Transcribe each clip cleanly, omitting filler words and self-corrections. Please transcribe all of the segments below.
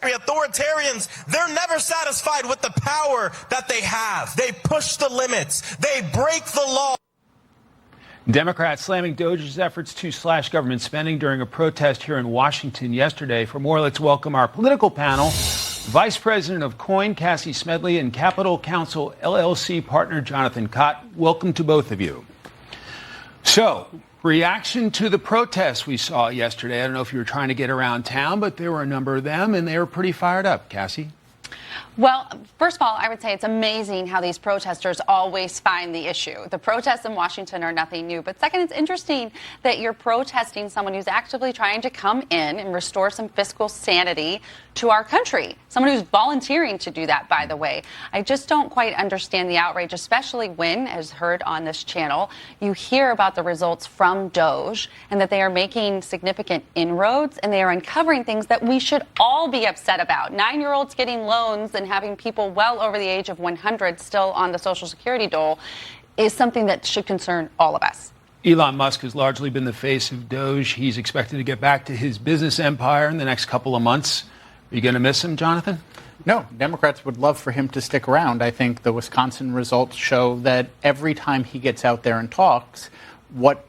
Authoritarians, they're never satisfied with the power that they have. They push the limits. They break the law. Democrats slamming DOGE's efforts to slash government spending during a protest here in Washington yesterday. For more, let's welcome our political panel. Vice President of Coign, Cassie Smedile, and Capitol Counsel LLC partner Jonathan Cott. Welcome to both of you. So, reaction to the protests we saw yesterday. I don't know if you were trying to get around town, but there were a number of them, and they were pretty fired up. Cassie? Well, first of all, I would say it's amazing how these protesters always find the issue. The protests in Washington are nothing new. But second, it's interesting that you're protesting someone who's actively trying to come in and restore some fiscal sanity to our country. Someone who's volunteering to do that, by the way. I just don't quite understand the outrage, especially when, as heard on this channel, you hear about the results from DOGE and that they are making significant inroads and they are uncovering things that we should all be upset about. 9-year-olds getting loans and having people well over the age of 100 still on the Social Security dole is something that should concern all of us. Elon Musk has largely been the face of DOGE. He's expected to get back to his business empire in the next couple of months. Are you going to miss him, Jonathan? No, Democrats would love for him to stick around. I think the Wisconsin results show that every time he gets out there and talks, what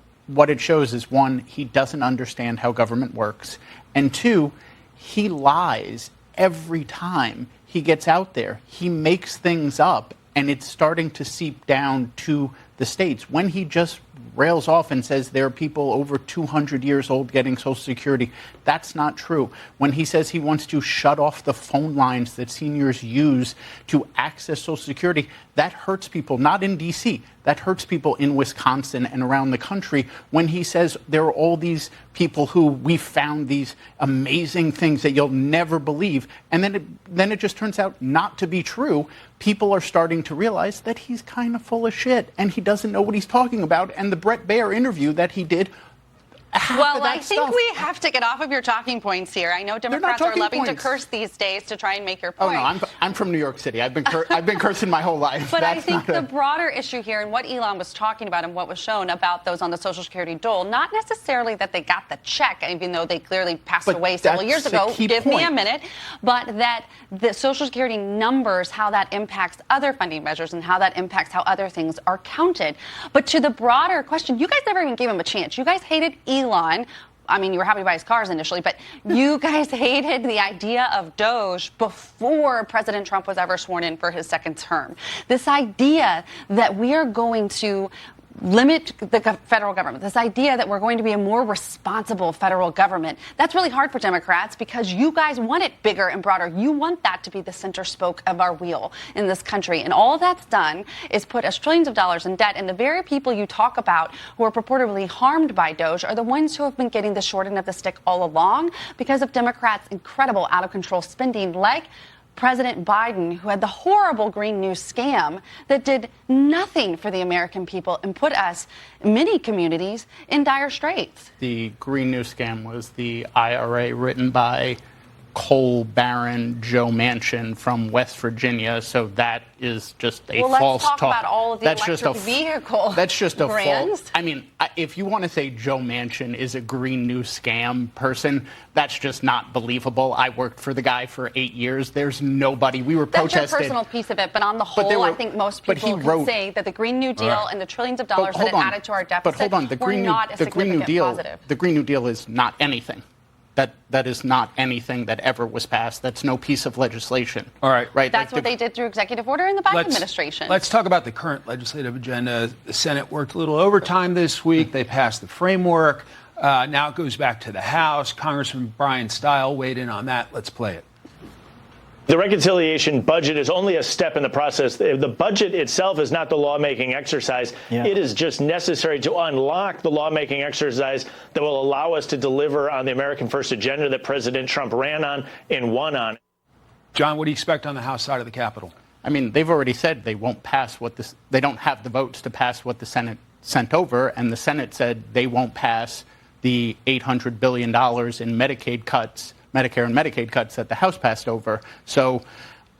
it shows is, one, he doesn't understand how government works, and two, he lies every time he gets out there. He makes things up, and it's starting to seep down to the states. When he just rails off and says there are people over 200 years old getting Social Security, that's not true. When he says he wants to shut off the phone lines that seniors use to access Social Security, that hurts people, not in D.C., that hurts people in Wisconsin and around the country. When he says there are all these people who we found these amazing things that you'll never believe, and then it just turns out not to be true, people are starting to realize that he's kind of full of shit and he doesn't know what he's talking about. And the Brett Baer interview that he did, well, I think we have to get off of your talking points here. I know Democrats are loving to curse these days to try and make your point. Oh, no, I'm from New York City. I've been cursing my whole life. But I think the broader issue here and what Elon was talking about and what was shown about those on the Social Security dole, not necessarily that they got the check, even though they clearly passed away several years ago. Give me a minute. But that the Social Security numbers, how that impacts other funding measures and how that impacts how other things are counted. But to the broader question, you guys never even gave him a chance. You guys hated Elon. I mean, you were happy to buy his cars initially, but you guys hated the idea of DOGE before President Trump was ever sworn in for his second term. This idea that we are going to limit the federal government, this idea that we're going to be a more responsible federal government, that's really hard for Democrats because you guys want it bigger and broader. You want that to be the center spoke of our wheel in this country. And all that's done is put us trillions of dollars in debt. And the very people you talk about who are purportedly harmed by DOGE are the ones who have been getting the short end of the stick all along because of Democrats' incredible out-of-control spending, like President Biden, who had the horrible Green New scam that did nothing for the American people and put us, many communities, in dire straits. The Green New scam was the IRA written by coal baron Joe Manchin from West Virginia. So that is just a false talk. Let's talk about all of the electric vehicle That's just a brands. false. I mean, if you want to say Joe Manchin is a Green New scam person, that's just not believable. I worked for the guy for 8 years. There's nobody. We were protesting. That's your personal piece of it, but on the whole, I think most people can say that the Green New Deal and the trillions of dollars that it added to our deficit were not a significant positive. The Green New Deal is not anything. That is not anything that ever was passed. That's no piece of legislation. All right. Right. That's what they did through executive order in the Biden administration. Let's talk about the current legislative agenda. The Senate worked a little overtime this week. They passed the framework. Now it goes back to the House. Congressman Brian Stile weighed in on that. Let's play it. The reconciliation budget is only a step in the process. The budget itself is not the lawmaking exercise. Yeah. It is just necessary to unlock the lawmaking exercise that will allow us to deliver on the American First agenda that President Trump ran on and won on. John, what do you expect on the House side of the Capitol? I mean, they've already said they won't pass they don't have the votes to pass what the Senate sent over, and the Senate said they won't pass the $800 billion in Medicaid cuts, Medicare and Medicaid cuts that the House passed over. So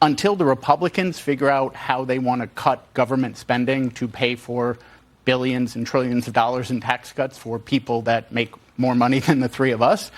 until the Republicans figure out how they want to cut government spending to pay for billions and trillions of dollars in tax cuts for people that make more money than the three of us,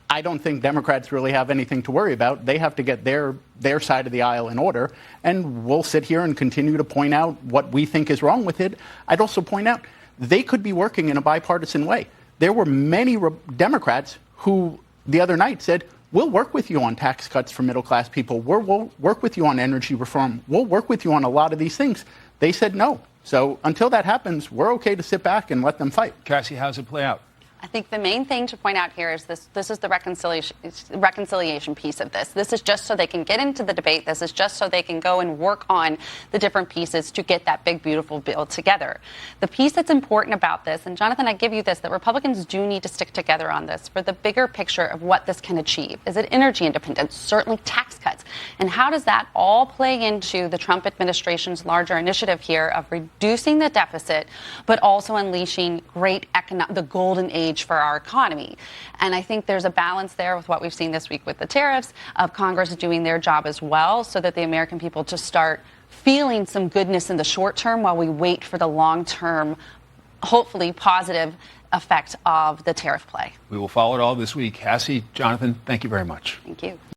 I don't think Democrats really have anything to worry about. They have to get their side of the aisle in order, and we'll sit here and continue to point out what we think is wrong with it. I'd also point out they could be working in a bipartisan way. There were many Democrats who the other night said, we'll work with you on tax cuts for middle-class people. We'll work with you on energy reform. We'll work with you on a lot of these things. They said no. So until that happens, we're okay to sit back and let them fight. Cassie, how does it play out? I think the main thing to point out here is this is the reconciliation piece of this. This is just so they can get into the debate. This is just so they can go and work on the different pieces to get that big, beautiful bill together. The piece that's important about this, and Jonathan, I give you this, that Republicans do need to stick together on this for the bigger picture of what this can achieve. Is it energy independence? Certainly tax cuts. And how does that all play into the Trump administration's larger initiative here of reducing the deficit, but also unleashing the golden age for our economy? And I think there's a balance there with what we've seen this week with the tariffs, of Congress doing their job as well, so that the American people just start feeling some goodness in the short term while we wait for the long-term, hopefully positive effect of the tariff play. We will follow it all this week. Cassie, Jonathan, thank you very much. Thank you.